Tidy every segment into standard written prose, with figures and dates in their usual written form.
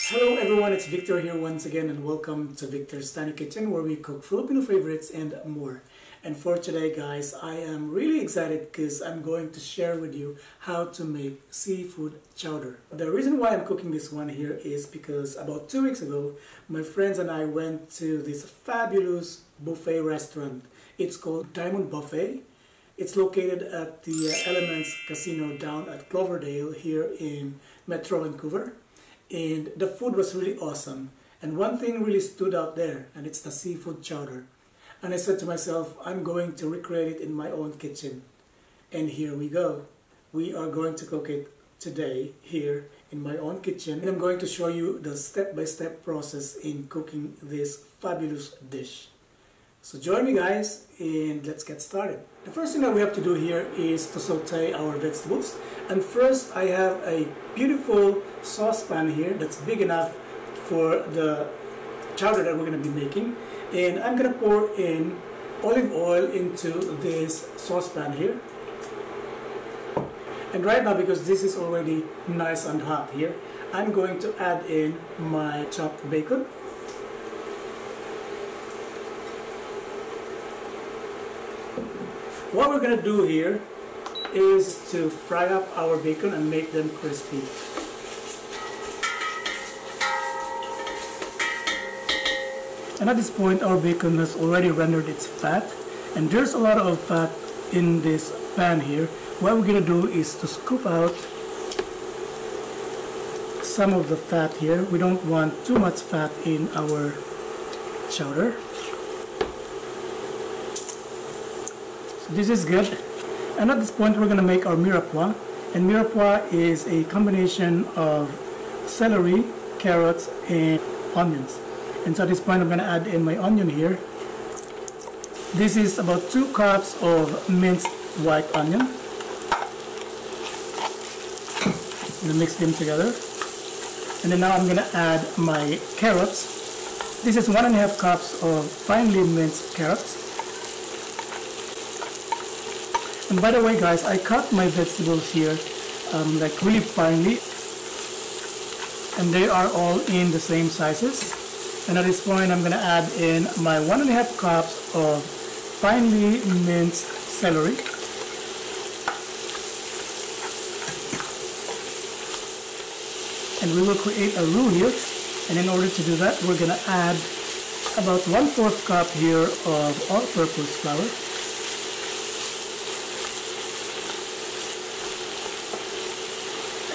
Hello everyone, it's Victor here once again and welcome to Victor's Tiny Kitchen where we cook Filipino favorites and more. And for today guys, I am really excited because I'm going to share with you how to make seafood chowder. The reason why I'm cooking this one here is because about 2 weeks ago, my friends and I went to this fabulous buffet restaurant. It's called Diamond Buffet. It's located at the Elements Casino down at Cloverdale here in Metro Vancouver. And the food was really awesome, and one thing really stood out there, and it's the seafood chowder. And I said to myself, I'm going to recreate it in my own kitchen. And here we go. We are going to cook it today here in my own kitchen, and I'm going to show you the step-by-step process in cooking this fabulous dish. So join me guys, and let's get started. The first thing that we have to do here is to saute our vegetables. And first I have a beautiful saucepan here that's big enough for the chowder that we're going to be making. And I'm going to pour in olive oil into this saucepan here. And right now, because this is already nice and hot here, I'm going to add in my chopped bacon. What we're going to do here is to fry up our bacon and make them crispy. And at this point our bacon has already rendered its fat, and there's a lot of fat in this pan here. What we're going to do is to scoop out some of the fat here. We don't want too much fat in our chowder. This is good. And at this point we're going to make our mirepoix, and mirepoix is a combination of celery, carrots and onions. And so at this point I'm going to add in my onion here. This is about 2 cups of minced white onion. I'm going to mix them together. And then now I'm going to add my carrots. This is 1.5 cups of finely minced carrots. And by the way guys, I cut my vegetables here like really finely, and they are all in the same sizes. And at this point I'm going to add in my 1.5 cups of finely minced celery. And we will create a roux here, and in order to do that we're going to add about 1/4 cup here of all-purpose flour.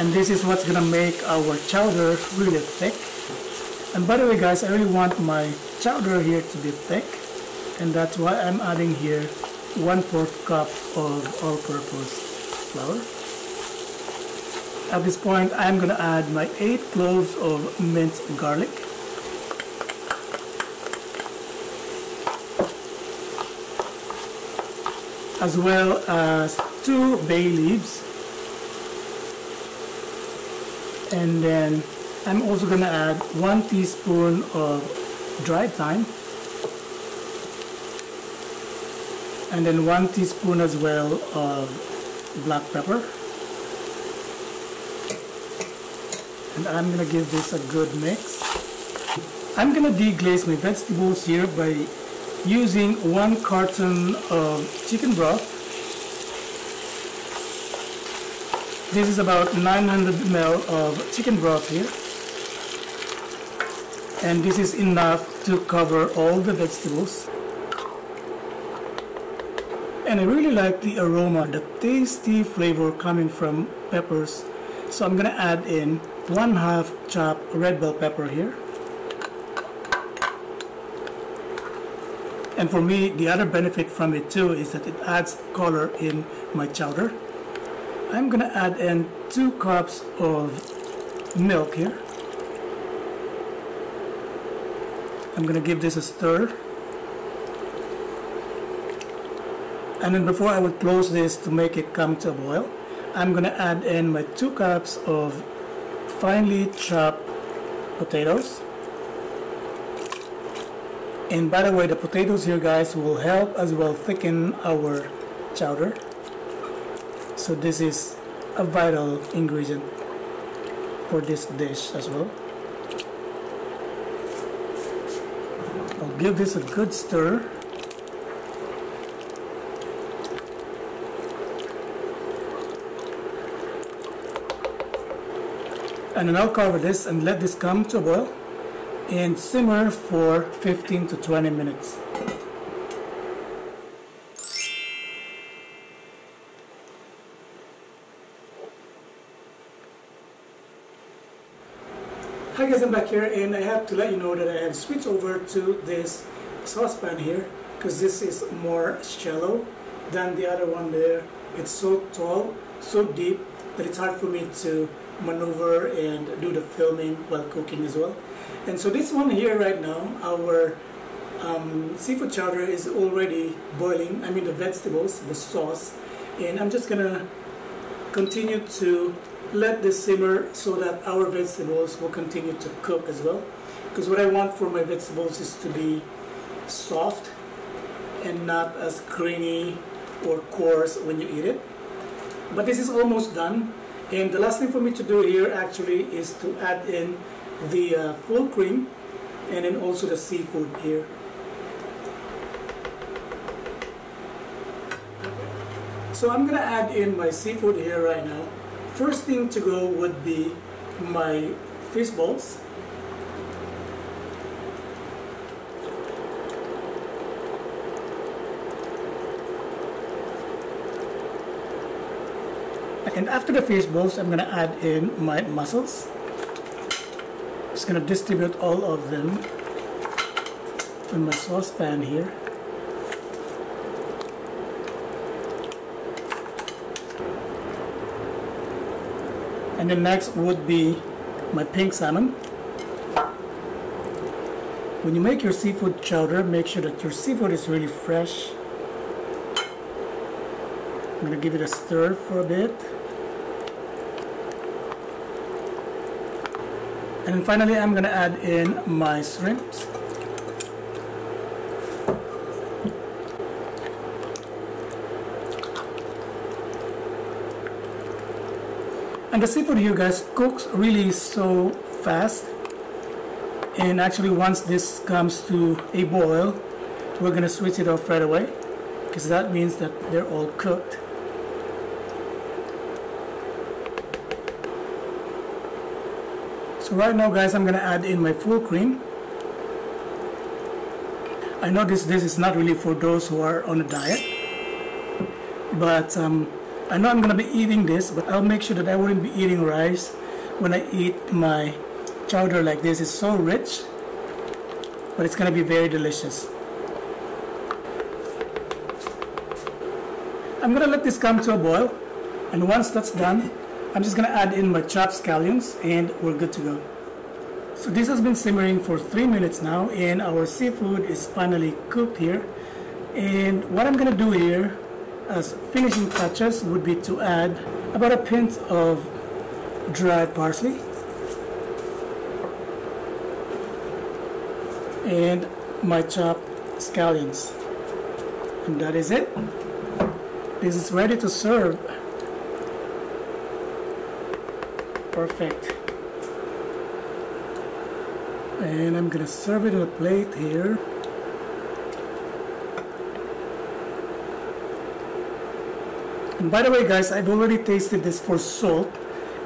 And this is what's gonna make our chowder really thick. And by the way guys, I really want my chowder here to be thick, and that's why I'm adding here 1/4 cup of all-purpose flour. At this point I'm gonna add my 8 cloves of minced garlic. As well as 2 bay leaves. And then I'm also going to add 1 teaspoon of dried thyme, and then 1 teaspoon as well of black pepper. And I'm going to give this a good mix. I'm going to deglaze my vegetables here by using 1 carton of chicken broth. This is about 900 ml of chicken broth here, and this is enough to cover all the vegetables. And I really like the aroma, the tasty flavor coming from peppers, so I'm gonna add in 1/2 chopped red bell pepper here. And for me, the other benefit from it too is that it adds color in my chowder. I'm going to add in 2 cups of milk here. I'm going to give this a stir. And then before I would close this to make it come to a boil, I'm going to add in my 2 cups of finely chopped potatoes. And by the way, the potatoes here guys will help as well thicken our chowder. So this is a vital ingredient for this dish as well. give this a good stir. And then I'll cover this and let this come to a boil and simmer for 15 to 20 minutes. Hi guys, I'm back here, and I have to let you know that I have switched over to this saucepan here because this is more shallow than the other one there. It's so tall, so deep that it's hard for me to maneuver and do the filming while cooking as well. And so this one here right now, our seafood chowder is already boiling. I mean the vegetables, the sauce, and I'm just gonna continue to let this simmer so that our vegetables will continue to cook as well, because what I want for my vegetables is to be soft and not as creamy or coarse when you eat it. But this is almost done, and the last thing for me to do here actually is to add in the full cream and then also the seafood here. So I'm gonna add in my seafood here right now. First thing to go would be my fish balls. And after the fish balls, I'm gonna add in my mussels. Just gonna distribute all of them in my saucepan here. And then next would be my pink salmon. When you make your seafood chowder, make sure that your seafood is really fresh. I'm gonna give it a stir for a bit. And then finally, I'm gonna add in my shrimps. And the seafood here, guys, cooks really so fast. And actually, once this comes to a boil, we're gonna switch it off right away, because that means that they're all cooked. So right now, guys, I'm gonna add in my full cream. I know this is not really for those who are on a diet, but I know I'm gonna be eating this, but I'll make sure that I wouldn't be eating rice when I eat my chowder like this. It's so rich, but it's gonna be very delicious. I'm gonna let this come to a boil, and once that's done, I'm just gonna add in my chopped scallions and we're good to go. So this has been simmering for 3 minutes now, and our seafood is finally cooked here. And what I'm gonna do here as finishing touches would be to add about a pinch of dried parsley and my chopped scallions. And that is it. This is ready to serve. Perfect. And I'm gonna serve it on a plate here. And by the way, guys, I've already tasted this for salt,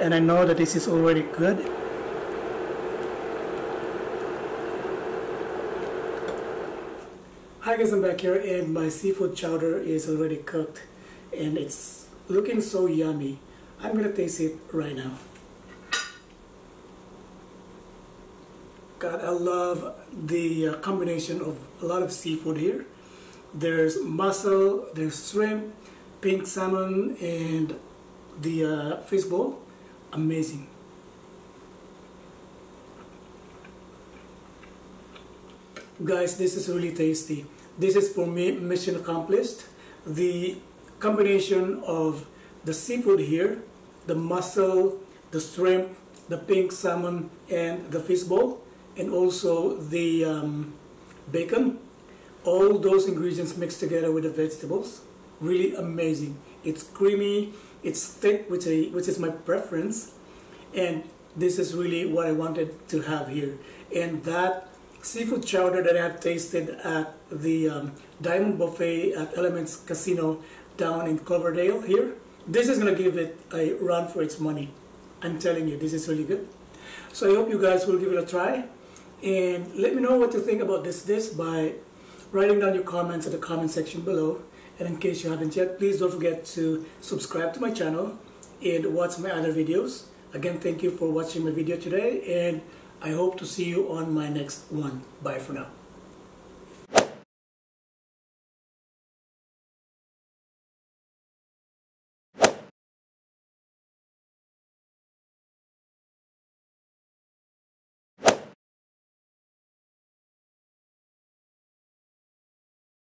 and I know that this is already good. Hi guys, I'm back here, and my seafood chowder is already cooked, and it's looking so yummy. I'm gonna taste it right now. God, I love the combination of a lot of seafood here. There's mussel, there's shrimp, pink salmon, and the fish bowl. Amazing. Guys, this is really tasty. This is for me mission accomplished. The combination of the seafood here, the mussel, the shrimp, the pink salmon, and the fish bowl, and also the bacon, all those ingredients mixed together with the vegetables, really amazing. It's creamy, it's thick, which is my preference, and this is really what I wanted to have here. And that seafood chowder that I have tasted at the Diamond Buffet at Elements Casino down in Cloverdale here. This is going to give it a run for its money. I'm telling you, this is really good. So I hope you guys will give it a try. And let me know what you think about this dish by writing down your comments in the comment section below. And in case you haven't yet, please don't forget to subscribe to my channel and watch my other videos. Again, thank you for watching my video today, and I hope to see you on my next one. Bye for now.